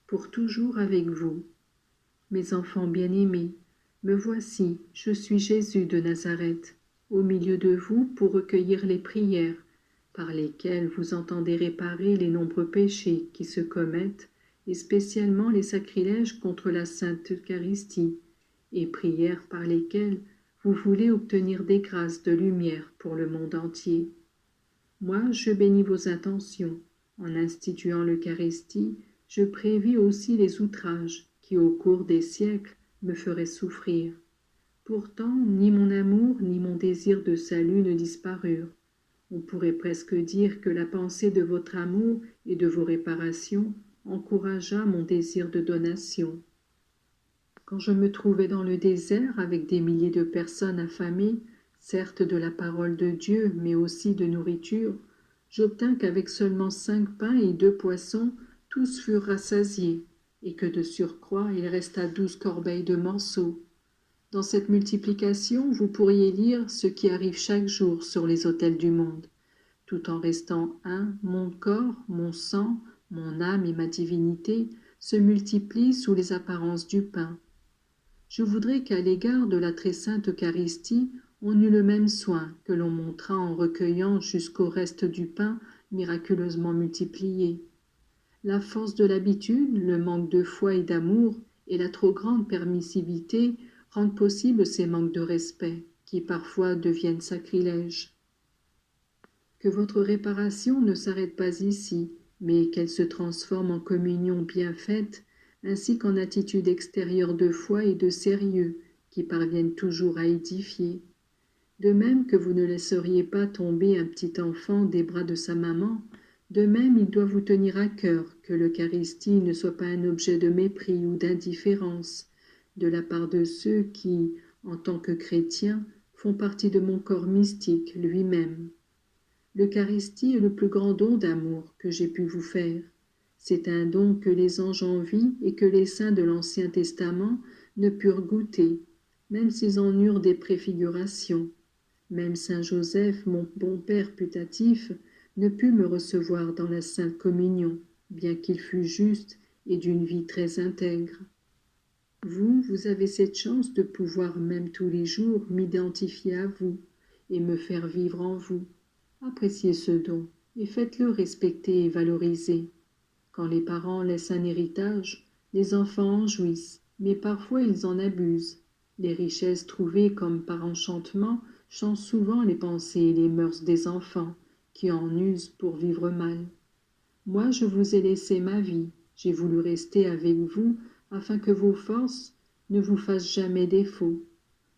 pour toujours avec vous. Mes enfants bien-aimés, me voici, je suis Jésus de Nazareth, au milieu de vous pour recueillir les prières, par lesquelles vous entendez réparer les nombreux péchés qui se commettent, et spécialement les sacrilèges contre la Sainte Eucharistie, et prières par lesquelles vous voulez obtenir des grâces de lumière pour le monde entier. Moi, je bénis vos intentions. En instituant l'Eucharistie, je prévis aussi les outrages qui, au cours des siècles, me feraient souffrir. Pourtant, ni mon amour ni mon désir de salut ne disparurent. On pourrait presque dire que la pensée de votre amour et de vos réparations encouragea mon désir de donation. Quand je me trouvais dans le désert avec des milliers de personnes affamées, certes de la parole de Dieu, mais aussi de nourriture, j'obtins qu'avec seulement 5 pains et 2 poissons, tous furent rassasiés, et que de surcroît il resta 12 corbeilles de morceaux. Dans cette multiplication, vous pourriez lire ce qui arrive chaque jour sur les autels du monde. Tout en restant un, mon corps, mon sang, mon âme et ma divinité se multiplient sous les apparences du pain. Je voudrais qu'à l'égard de la très sainte Eucharistie, on eût le même soin que l'on montra en recueillant jusqu'au reste du pain miraculeusement multiplié. La force de l'habitude, le manque de foi et d'amour, et la trop grande permissivité rendent possible ces manques de respect, qui parfois deviennent sacrilèges. Que votre réparation ne s'arrête pas ici, mais qu'elle se transforme en communion bien faite, ainsi qu'en attitude extérieure de foi et de sérieux, qui parviennent toujours à édifier. De même que vous ne laisseriez pas tomber un petit enfant des bras de sa maman, de même il doit vous tenir à cœur que l'Eucharistie ne soit pas un objet de mépris ou d'indifférence, de la part de ceux qui, en tant que chrétiens, font partie de mon corps mystique lui-même. L'Eucharistie est le plus grand don d'amour que j'ai pu vous faire. C'est un don que les anges envient et que les saints de l'Ancien Testament ne purent goûter, même s'ils en eurent des préfigurations. Même saint Joseph, mon bon père putatif, ne put me recevoir dans la Sainte Communion, bien qu'il fût juste et d'une vie très intègre. Vous avez cette chance de pouvoir même tous les jours m'identifier à vous et me faire vivre en vous. Appréciez ce don et faites-le respecter et valoriser. Quand les parents laissent un héritage, les enfants en jouissent, mais parfois ils en abusent. Les richesses trouvées comme par enchantement changent souvent les pensées et les mœurs des enfants, qui en usent pour vivre mal. Moi, je vous ai laissé ma vie, j'ai voulu rester avec vous afin que vos forces ne vous fassent jamais défaut.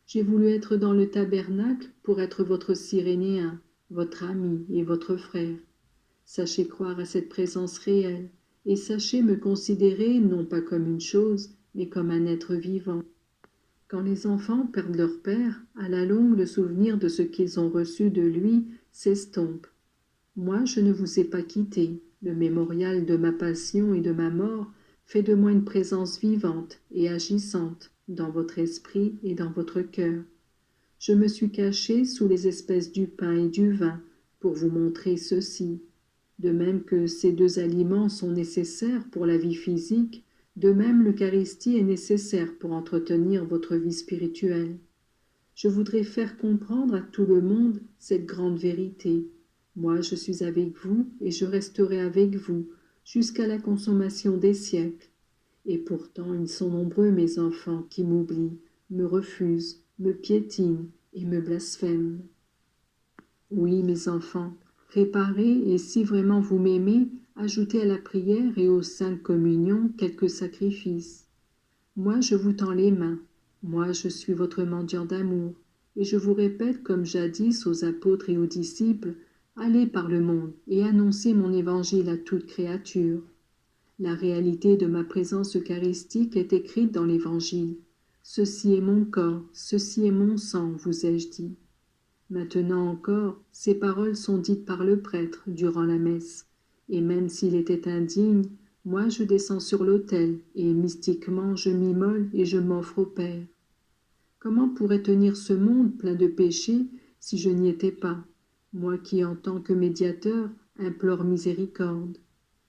J'ai voulu être dans le tabernacle pour être votre Cyrénéen, votre ami et votre frère. Sachez croire à cette présence réelle, et sachez me considérer non pas comme une chose, mais comme un être vivant. Quand les enfants perdent leur père, à la longue le souvenir de ce qu'ils ont reçu de lui s'estompe. Moi, je ne vous ai pas quitté. Le mémorial de ma passion et de ma mort fait de moi une présence vivante et agissante dans votre esprit et dans votre cœur. Je me suis caché sous les espèces du pain et du vin pour vous montrer ceci. De même que ces 2 aliments sont nécessaires pour la vie physique, de même l'Eucharistie est nécessaire pour entretenir votre vie spirituelle. Je voudrais faire comprendre à tout le monde cette grande vérité. Moi, je suis avec vous et je resterai avec vous jusqu'à la consommation des siècles. Et pourtant, ils sont nombreux, mes enfants, qui m'oublient, me refusent, me piétinent et me blasphèment. Oui, mes enfants, réparez et si vraiment vous m'aimez, ajoutez à la prière et aux saintes communions quelques sacrifices. Moi, je vous tends les mains. Moi, je suis votre mendiant d'amour. Et je vous répète, comme jadis aux apôtres et aux disciples, allez par le monde et annoncez mon évangile à toute créature. La réalité de ma présence eucharistique est écrite dans l'évangile. Ceci est mon corps, ceci est mon sang, vous ai-je dit. Maintenant encore, ces paroles sont dites par le prêtre durant la messe, et même s'il était indigne, moi je descends sur l'autel, et mystiquement je m'immole et je m'offre au Père. Comment pourrait tenir ce monde plein de péchés si je n'y étais pas, moi qui, en tant que médiateur, implore miséricorde.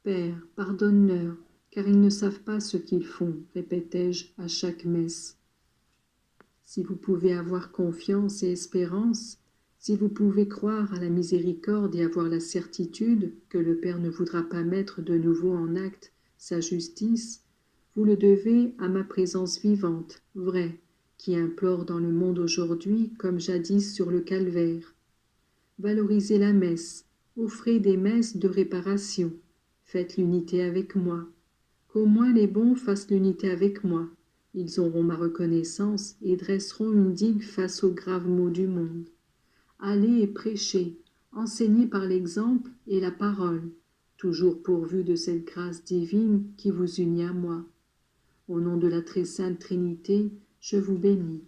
Père, pardonne-leur, car ils ne savent pas ce qu'ils font, répétai-je à chaque messe. Si vous pouvez avoir confiance et espérance, si vous pouvez croire à la miséricorde et avoir la certitude que le Père ne voudra pas mettre de nouveau en acte sa justice, vous le devez à ma présence vivante, vraie, qui implore dans le monde aujourd'hui comme jadis sur le calvaire. Valorisez la messe, offrez des messes de réparation, faites l'unité avec moi. Qu'au moins les bons fassent l'unité avec moi. Ils auront ma reconnaissance et dresseront une digue face aux graves maux du monde. Allez et prêchez, enseignez par l'exemple et la parole, toujours pourvu de cette grâce divine qui vous unit à moi. Au nom de la très sainte Trinité, je vous bénis.